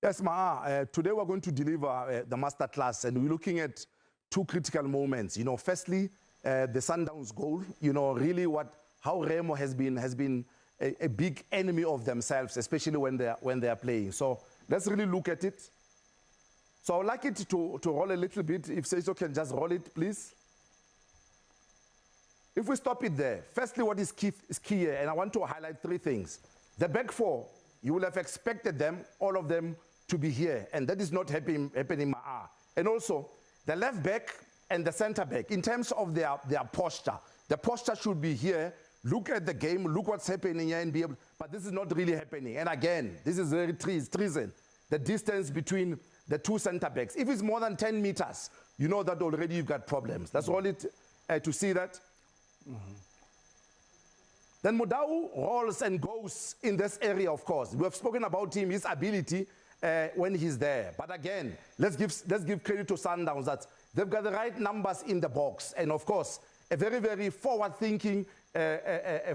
Yes, today we're going to deliver the masterclass, and we're looking at two critical moments. Firstly, the Sundowns goal. Really how Remo has been a big enemy of themselves, especially when they are playing. So let's really look at it. So I'd like it to roll a little bit. If Seiso can just roll it, please. If we stop it there, firstly, what is key here, and I want to highlight three things. The back four, you will have expected them, all of them, to be here, and that is not happening. And also, the left back and the center back, in terms of their posture, the posture should be here. Look at the game, look what's happening here, and be able. But this is not really happening. And again, this is very treason. The distance between the two center backs. If it's more than 10 meters, you know that already you've got problems. That's all it to see that. Then Mudau rolls and goes in this area, of course. We have spoken about him, his ability when he's there. But again, let's give credit to Sundowns that they've got the right numbers in the box. And of course, a very, very forward-thinking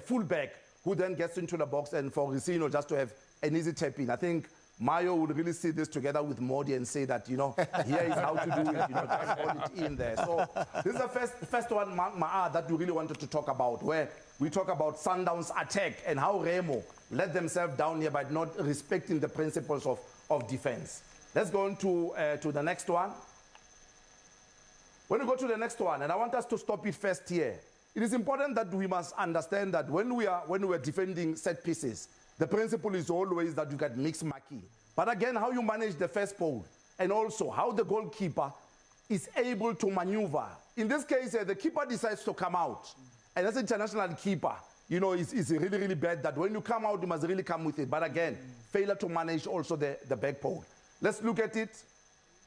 fullback who then gets into the box, and for Ricino just to have an easy tap in. I think Mayo would really see this together with Modi and say that, here is how to do it, just hold it in there. So this is the first one, that we really wanted to talk about, where we talk about Sundowns' attack and how Remo let themselves down here by not respecting the principles of defense. Let's go on to the next one. When we go to the next one, and I want us to stop it first here, it is important that we must understand that when we are defending set pieces, the principle is always that you got mixed marking. But again, how you manage the first pole, and also how the goalkeeper is able to maneuver. In this case, the keeper decides to come out. And as an international keeper, it's really, really bad that when you come out, you must really come with it. But again, failure to manage also the back pole. Let's look at it.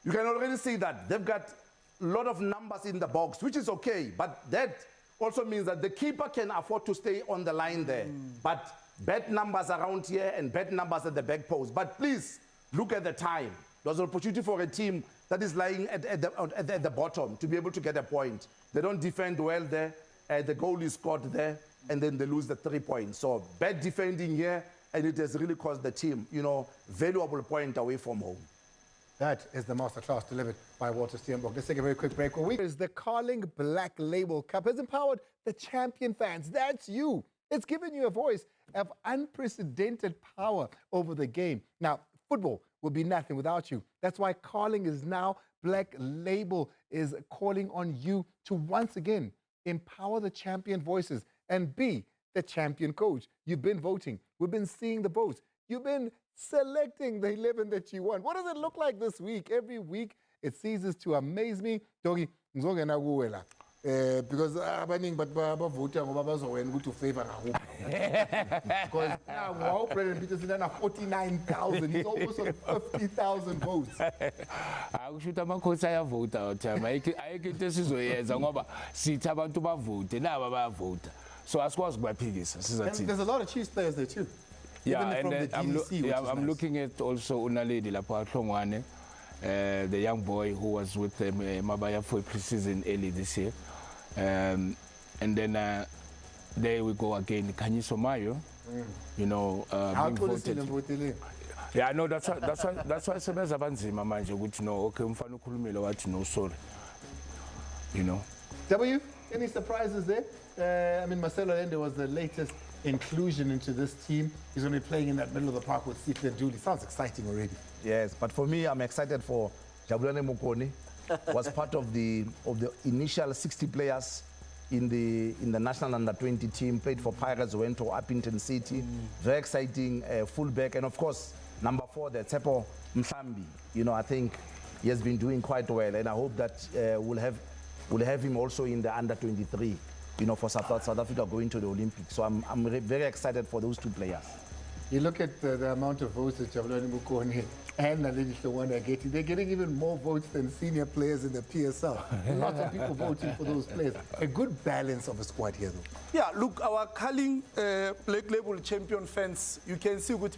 You can already see that they've got a lot of numbers in the box, which is okay. But that also means that the keeper can afford to stay on the line there. But bad numbers around here and bad numbers at the back post. But please, look at the time. There's an opportunity for a team that is lying at the bottom to be able to get a point. They don't defend well there. The goal is scored there, and then they lose the 3 points. So bad defending here, and it has really cost the team, valuable point away from home. That is the masterclass delivered by Walter Steenbok. Let's take a very quick break. The Carling Black Label Cup has empowered the champion fans. That's you. It's given you a voice of unprecedented power over the game. Now, football will be nothing without you. That's why Carling is now Black Label is calling on you to once again empower the champion voices and be the champion coach. You've been voting. We've been seeing the votes. You've been selecting the 11 that you want. What does it look like this week? Every week, it ceases to amaze me. Doggy, because abaningi but bavota ngoba bazowena ukuthi ufavor ngakuphi because now President Peter Silana 49,000, he's almost on 50,000 votes. Akushuthi amakhosi ayavota time ayikho into esizoyenza ngoba sithi abantu bavote nabo bayavota, so asikwazi kubaphikisa sizathi. There's a lot of Chiefs players there too. Yeah, and I'm looking at also Unaledi lapha Hlongwane, the young boy who was with Mabaya for pre-season early this year. And then there we go again, Kanyiso Mayo, how cool is it? Yeah, I know that's why Sebenza Banzima manje ukuthi no, okay, umfana ukhulumile wathi no, sorry. W, any surprises there? Marcelo Ende was the latest inclusion into this team. He's going to be playing in that middle of the park with Sihle Nduli. Sounds exciting already. Yes, but for me, I'm excited for Jabulani Mokoni. Was part of the initial 60 players in the national under-20 team. Played for Pirates, went to Upington City. Very exciting fullback, and of course number 4, the Tsepo Mhlambi. I think he has been doing quite well, and I hope that we'll have him also in the under-23. For South Africa going to the Olympics. So I'm very excited for those 2 players. You look at the amount of votes that Jabulani Mukone and Naledi Hlongwane are getting. They're getting even more votes than senior players in the PSL. Lots of people voting for those players. A good balance of a squad here, though. Yeah, look, our Carling Black Label champion fans, you can see good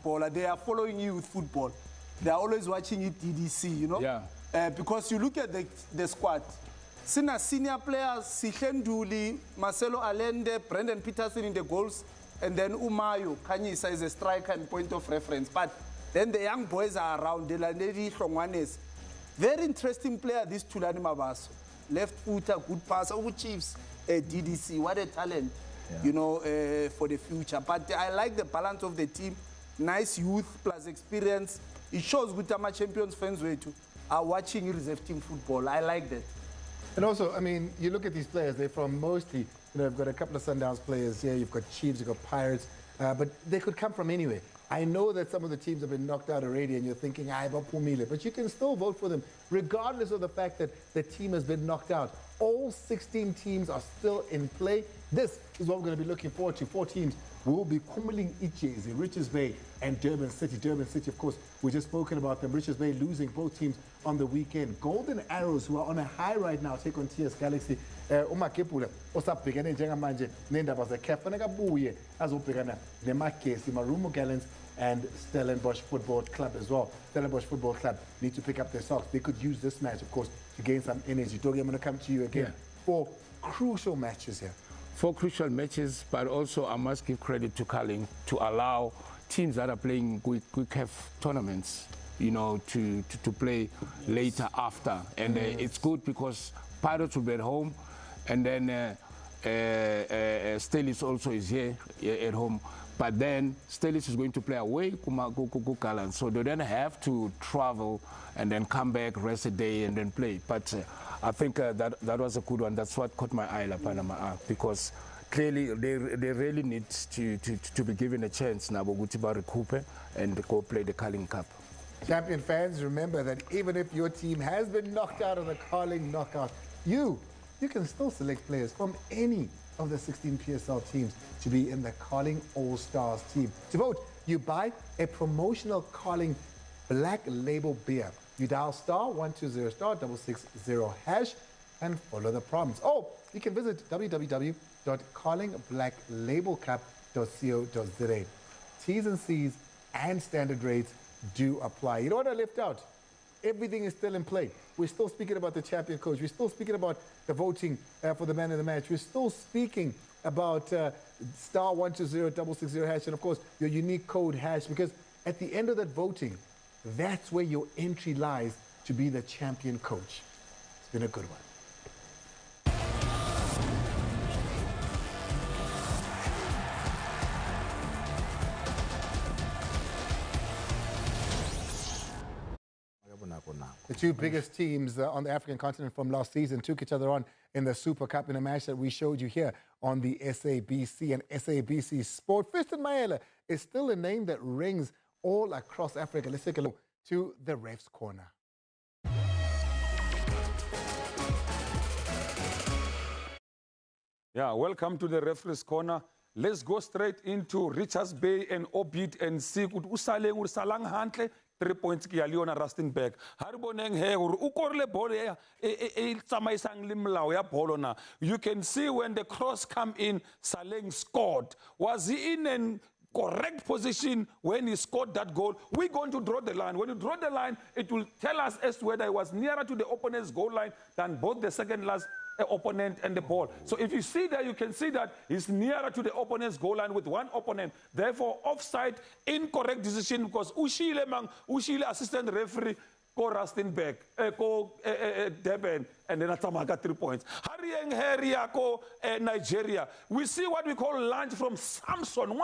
ball. They are following you with football. They are always watching it DDC, Yeah. Because you look at the squad. Senior players, Sihle Nduli, Marcelo Allende, Brendan Peterson in the goals, and then Umayo Kanyisa is a striker and point of reference. But Then the young boys are around. Delanedi Hlongwanes. Very interesting player, this Tulani Mabaso. Left footer, good passer. Over Chiefs, DDC. What a talent, you know, for the future. But I like the balance of the team. Nice youth plus experience. It shows Gutama Champions fans way too are watching reserve team football. I like that. And also, I mean, you look at these players, they're from mostly, you know, you've got a couple of Sundowns players here, you've got Chiefs, you've got Pirates, but they could come from anywhere. I know that some of the teams have been knocked out already and you're thinking, but you can still vote for them, regardless of the fact that the team has been knocked out. All 16 teams are still in play. This is what we're going to be looking forward to. 4 teams will be kummeling Ichezi, Richards Bay and Durban City. Durban City, of course, we just spoken about them. Richards Bay losing both teams on the weekend. Golden Arrows, who are on a high right now, take on TS Galaxy. uMakebula osabhekene njengamanje nendaba zeCAF fanele abuye azobhekana neMagesi, Marumo Gallants and Stellenbosch Football Club as well. Stellenbosch Football Club need to pick up their socks. They could use this match, of course, to gain some energy. Dogi, I'm going to come to you again for crucial matches here. 4 crucial matches, but also I must give credit to Carling to allow teams that are playing quick have tournaments, you know, to play later after. And it's good because Pirates will be at home, and then Stelis also is here at home. But then Stelis is going to play away to Gallants, so they don't have to travel and then come back, rest a day, and then play. But I think that was a good one. That's what caught my eye, La Panama, because clearly they really need to be given a chance now to recoup and go play the Carling Cup. Champion fans, remember that even if your team has been knocked out of the Carling knockout, you can still select players from any of the 16 PSL teams to be in the Carling All-Stars team. To vote, you buy a promotional Carling Black Label beer. You dial *120*660# and follow the prompts. Oh, you can visit www.carlingblackLabelcup.co.za. T's and C's and standard rates do apply. You don't want to lift out. Everything is still in play. We're still speaking about the champion coach. We're still speaking about the voting for the man of the match. We're still speaking about *120*660# and, of course, your unique code hash, because at the end of that voting, that's where your entry lies to be the champion coach. It's been a good one. The 2 biggest teams on the African continent from last season took each other on in the Super Cup in a match that we showed you here on the SABC and SABC Sport. Fiston Mayele is still a name that rings all across Africa. Let's take a look to the Ref's Corner. Yeah, welcome to the Referee's Corner. Let's go straight into Richards Bay and Obit and see good Saleng or Salang Hantle. 3 points ki Leona Rustenburg. Harboneng he or ukorle ball tsamaisang limlao ya bolo na. You can see when the cross come in, Saleng scored. Was he in an correct position when he scored that goal? We're going to draw the line. When you draw the line, it will tell us as to whether he was nearer to the opponent's goal line than both the second last opponent and the ball. So if you see that, you can see that he's nearer to the opponent's goal line with one opponent. Therefore, offside, incorrect decision, because Ushile assistant referee, ko Rustenburg, ko Durban, and then Atamaka 3 points. Harieng Heria ko Nigeria. We see what we call lunge from Samson.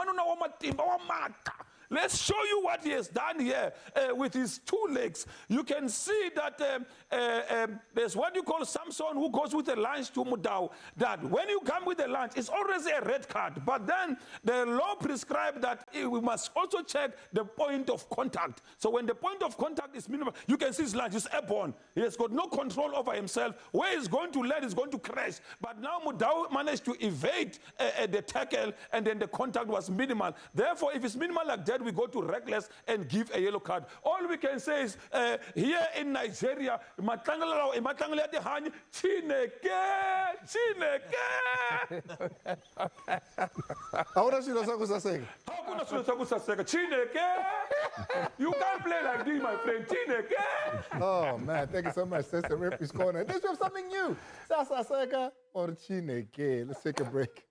Let's show you what he has done here with his 2 legs. You can see that there's what you call Samson, who goes with a lunge to Mudau. That when you come with a lunge, it's always a red card. But then the law prescribes that we must also check the point of contact. So when the point of contact is minimal, you can see his lunge is airborne. He has got no control over himself. Where he's going to land is going to crash. But now Mudau managed to evade the tackle, and then the contact was minimal. Therefore, if it's minimal like that, we go to reckless and give a yellow card. All we can say is here in Nigeria, you can't play like this, my friend. Oh man, thank you so much. That's the Referee's Corner. This was something new. Sasa Sega or Chineke. Let's take a break.